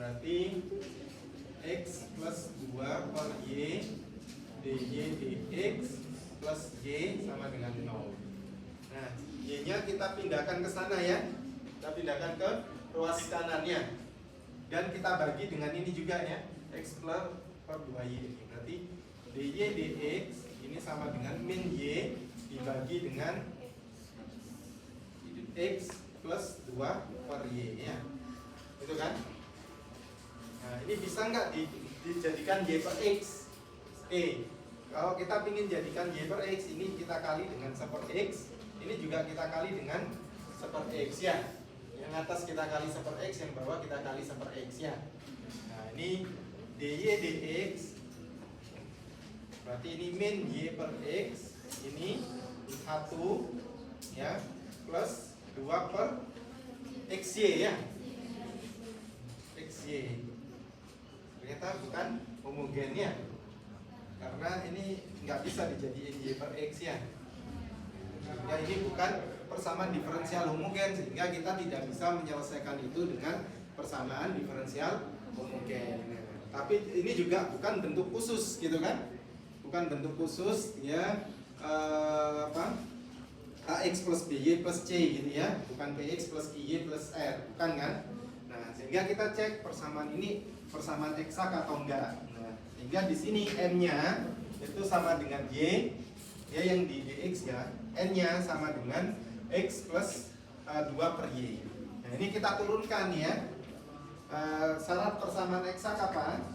berarti X plus 2 per Y dy dx plus Y sama dengan 0. Nah, Y nya kita pindahkan ke sana ya. Kita pindahkan ke ruas kanannya. Dan kita bagi dengan ini juga ya, X plus per 2Y. Berarti dy dx ini sama dengan min Y dibagi dengan X plus 2 per Y ya. Itu kan? Nah, ini bisa nggak dijadikan Y per X? Kalau kita ingin jadikan Y per X, ini kita kali dengan 1 per X. Ini juga kita kali dengan 1 per X ya. Yang atas kita kali 1 per X, yang bawah kita kali 1 per X ya. Nah, ini dy dx. Berarti ini min Y per X. Ini 1 ya, plus 2 per XY ya. XY. Ternyata bukan homogen ya. Karena ini nggak bisa dijadiin Y per X ya. Sehingga ini bukan persamaan diferensial homogen, sehingga kita tidak bisa menyelesaikan itu dengan persamaan diferensial homogen. Tapi ini juga bukan bentuk khusus gitu kan? Bukan bentuk khusus ya, AX plus BY plus C gitu ya, bukan PX plus IY plus R, bukan kan? Nah, sehingga kita cek persamaan ini persamaan eksak atau enggak. Nah, sehingga di sini n-nya itu sama dengan Y ya, yang di dx ya, n-nya sama dengan X plus 2 per Y. Nah, ini kita turunkan ya. Syarat persamaan eksak apa?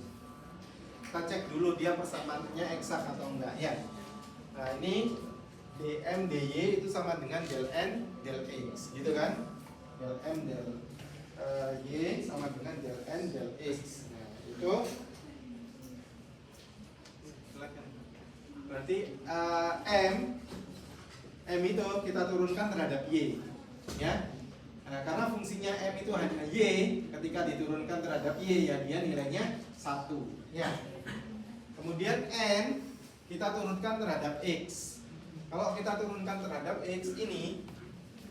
Kita cek dulu dia persamaannya eksak atau enggak ya. Nah, ini dm dy itu sama dengan del n del x gitu kan. Del m del y sama dengan del n del x. Nah, itu berarti m itu kita turunkan terhadap y ya. Nah, karena fungsinya m itu hanya y, ketika diturunkan terhadap y ya dia nilainya 1 ya. Kemudian n kita turunkan terhadap x. Kalau kita turunkan terhadap X ini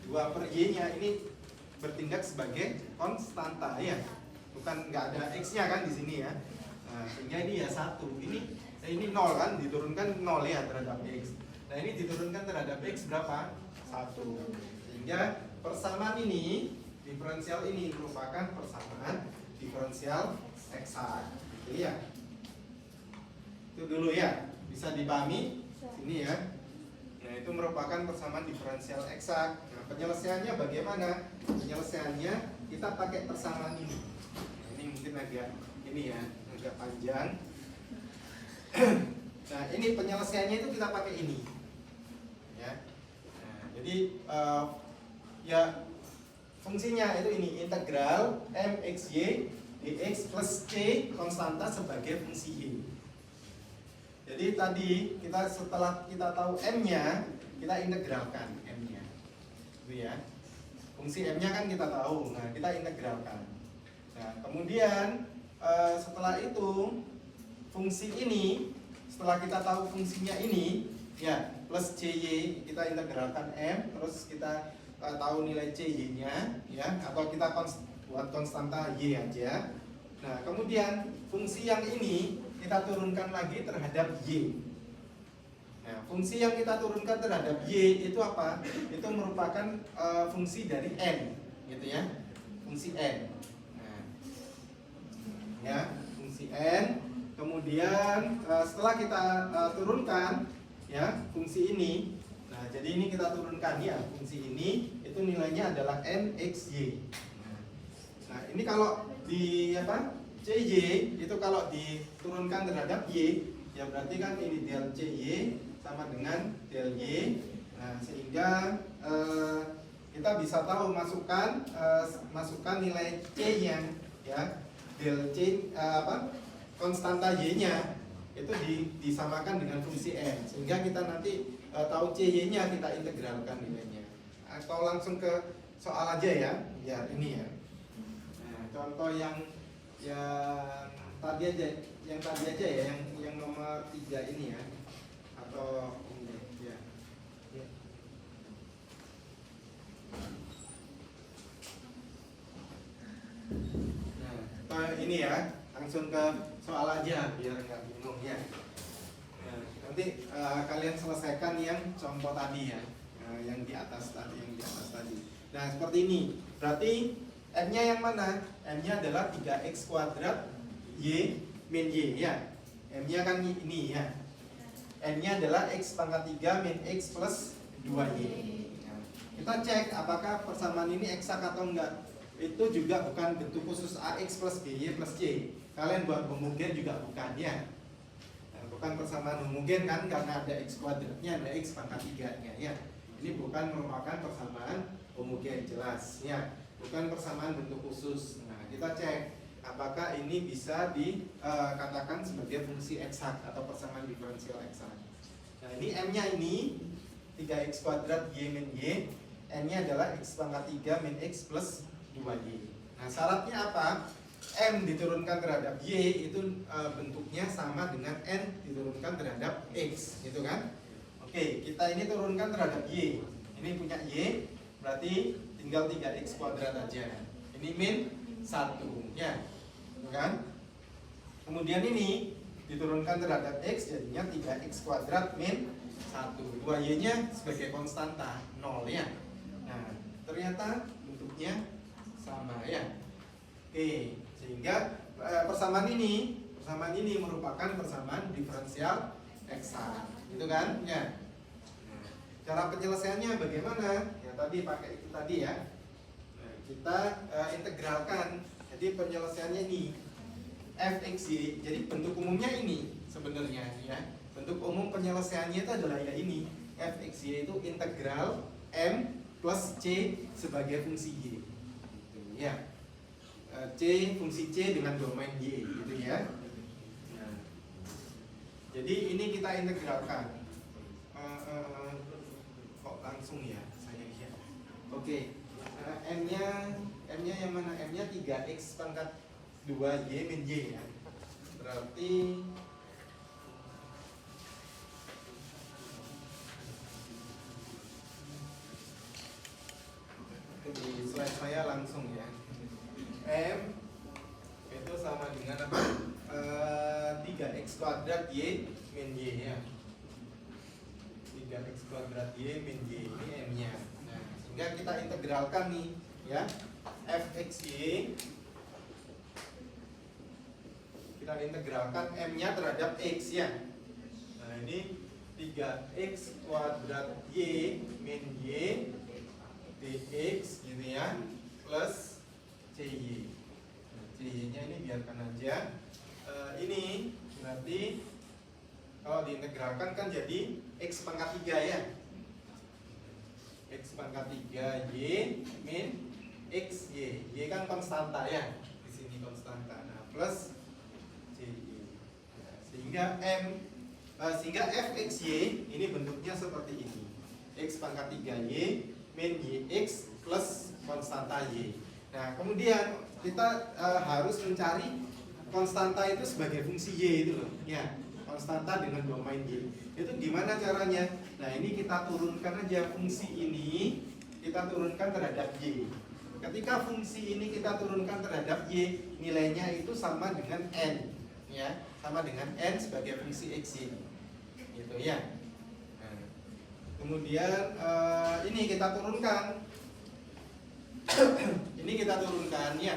2 per Y-nya ini bertindak sebagai konstanta ya. Bukan nggak ada X-nya kan di sini ya. Nah, sehingga ini ya 1. Ini 0 kan, diturunkan 0 ya terhadap X. Nah, ini diturunkan terhadap X berapa? 1. Sehingga persamaan ini, diferensial ini merupakan persamaan diferensial eksak. Gitu ya. Itu dulu ya. Bisa dipahami sini ya. Nah, itu merupakan persamaan diferensial eksak. Nah, penyelesaiannya bagaimana? Penyelesaiannya kita pakai persamaan ini. Nah, ini mungkin agak ini ya, agak panjang. Nah, ini penyelesaiannya itu kita pakai ini. Ya. Nah, jadi ya fungsinya itu ini integral mxy dx plus c konstanta sebagai fungsi y. Jadi tadi kita setelah kita tahu m-nya, kita integralkan m-nya. Itu ya. Fungsi m-nya kan kita tahu. Nah, kita integralkan. Nah, kemudian setelah itu fungsi ini, setelah kita tahu fungsinya ini, ya, plus cy kita integralkan m, terus kita tahu nilai cy-nya ya, atau kita buat konstanta y aja. Nah, kemudian fungsi yang ini kita turunkan lagi terhadap y. Nah, fungsi yang kita turunkan terhadap y itu apa? Itu merupakan fungsi dari n, gitu ya, fungsi n. Nah, ya, fungsi n. Kemudian setelah kita turunkan ya fungsi ini, nah jadi ini kita turunkan ya fungsi ini, itu nilainya adalah nxy. Nah, ini kalau di apa? CY itu kalau diturunkan terhadap Y, ya berarti kan ini del CY sama dengan del Y. Nah, sehingga kita bisa tahu masukkan nilai C-nya ya, del C konstanta Y-nya itu disamakan dengan fungsi n, sehingga kita nanti tahu CY-nya kita integralkan nilainya. Atau langsung ke soal aja ya, biar ini ya. Nah, contoh yang tadi aja ya, yang nomor 3 ini ya, atau ini ya. Nah, ini ya, langsung ke soal aja biar nggak bingung ya. Nah, nanti kalian selesaikan yang contoh tadi ya, yang di atas tadi. Nah seperti ini. Berarti M-nya yang mana? M-nya adalah 3x kuadrat y min y ya. M-nya kan ini ya. N-nya adalah x pangkat 3 min x plus 2y. Nah, kita cek apakah persamaan ini eksak atau enggak. Itu juga bukan bentuk khusus ax plus by plus c. Kalian buat homogeen juga bukan ya. Nah, bukan persamaan homogeen kan karena ada x kuadratnya, ada x pangkat 3-nya ya. Ini bukan merupakan persamaan homogeen jelas ya. Bukan persamaan bentuk khusus. Nah, kita cek apakah ini bisa dikatakan sebagai fungsi eksak atau persamaan diferensial eksak. Nah ini M-nya ini 3x kuadrat y min y. N-nya adalah x pangkat 3 min x plus 2y. Nah syaratnya apa? M diturunkan terhadap y itu bentuknya sama dengan N diturunkan terhadap x, gitu kan? Oke, kita ini turunkan terhadap y. Ini punya y, berarti tinggal 3x kuadrat aja. Ini min 1 ya, kan? Kemudian ini diturunkan terhadap x jadinya 3x kuadrat min 1. 2y nya sebagai konstanta 0 ya. Nah ternyata bentuknya sama ya. Oke, sehingga persamaan ini merupakan persamaan diferensial eksak, gitu kan ya. Nah, cara penyelesaiannya bagaimana? Ya tadi pakai itu tadi ya. Kita integralkan. Jadi penyelesaiannya ini fxy. Jadi bentuk umumnya ini sebenarnya ya. Bentuk umum penyelesaiannya itu adalah ya ini. Fxy itu integral m plus c sebagai fungsi y. Gitu, ya. C fungsi c dengan domain y gitu ya. Nah, jadi ini kita integralkan. Kok langsung ya saya ya. Oke. M-nya yang mana? M-nya 3x pangkat 2y min y ya. Berarti di slide saya langsung ya. M itu sama dengan apa? 3x kuadrat y min y ya. 3x kuadrat y min y ini M-nya. Sehingga kita integralkan nih ya, fxy kita integralkan m-nya terhadap x ya. Nah ini 3x kuadrat y min y dx gitu ya, plus cy. Nah, cy nya ini biarkan aja. Ini berarti kalau diintegralkan kan jadi x pangkat 3 ya, x pangkat 3y min xy. Y kan konstanta ya. Di sini konstanta. Nah, plus cy. Nah, sehingga fxy ini bentuknya seperti ini. X pangkat 3y min yx plus konstanta y. Nah, kemudian kita harus mencari konstanta itu sebagai fungsi y itu loh. Ya, konstanta dengan domain y. Itu gimana caranya? Nah ini kita turunkan aja fungsi ini, kita turunkan terhadap y. Ketika fungsi ini kita turunkan terhadap y, nilainya itu sama dengan n, ya, sama dengan n sebagai fungsi x y, gitu ya. Nah, kemudian ini kita turunkan, ini kita turunkan ya.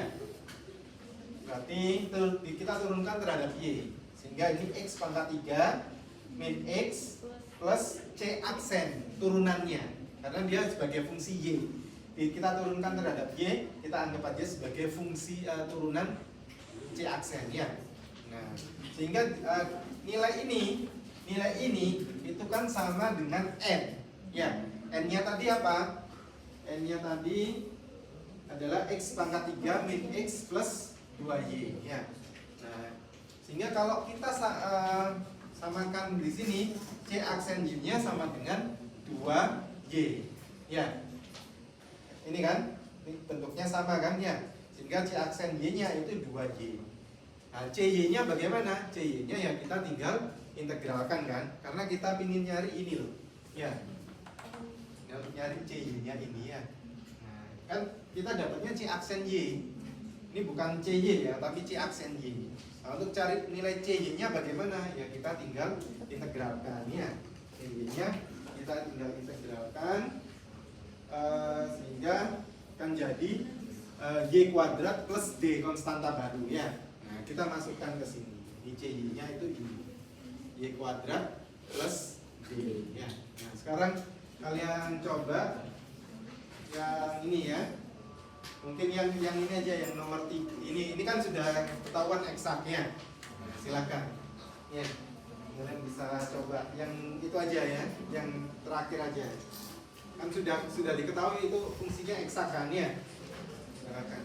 Berarti kita turunkan terhadap y, sehingga ini x pangkat 3 min x plus c aksen turunannya, karena dia sebagai fungsi y. Kita turunkan terhadap y, kita anggap aja sebagai fungsi turunan c aksen ya. Nah, sehingga nilai ini itu kan sama dengan n ya. N-nya tadi apa? N-nya tadi adalah x pangkat 3 min x plus 2y ya. Nah, sehingga kalau kita samakan di sini, c aksen y-nya sama dengan 2y ya. Ini kan, ini bentuknya sama kan ya. Sehingga c aksen y-nya itu 2y. Nah, cy-nya bagaimana? Cy-nya ya kita tinggal integralkan kan, karena kita ingin nyari ini loh ya. Tinggal nyari cy-nya ini ya. Nah, kan kita dapatnya c aksen y. Ini bukan CY ya, tapi C aksen Y. Nah, untuk cari nilai CY-nya bagaimana? Ya kita tinggal integralkan ya. CY-nya kita tinggal integralkan sehingga akan jadi Y kuadrat plus D konstanta baru ya. Nah, kita masukkan ke sini. Di CY-nya itu ini. Y kuadrat plus D ya. Nah, sekarang kalian coba yang ini ya. Mungkin yang ini aja, yang nomor 3. Ini kan sudah ketahuan eksaknya. Nah, silakan. Ya. Kalian bisa coba yang itu aja ya, yang terakhir aja. Kan sudah diketahui itu fungsinya eksak kan ya. Silakan.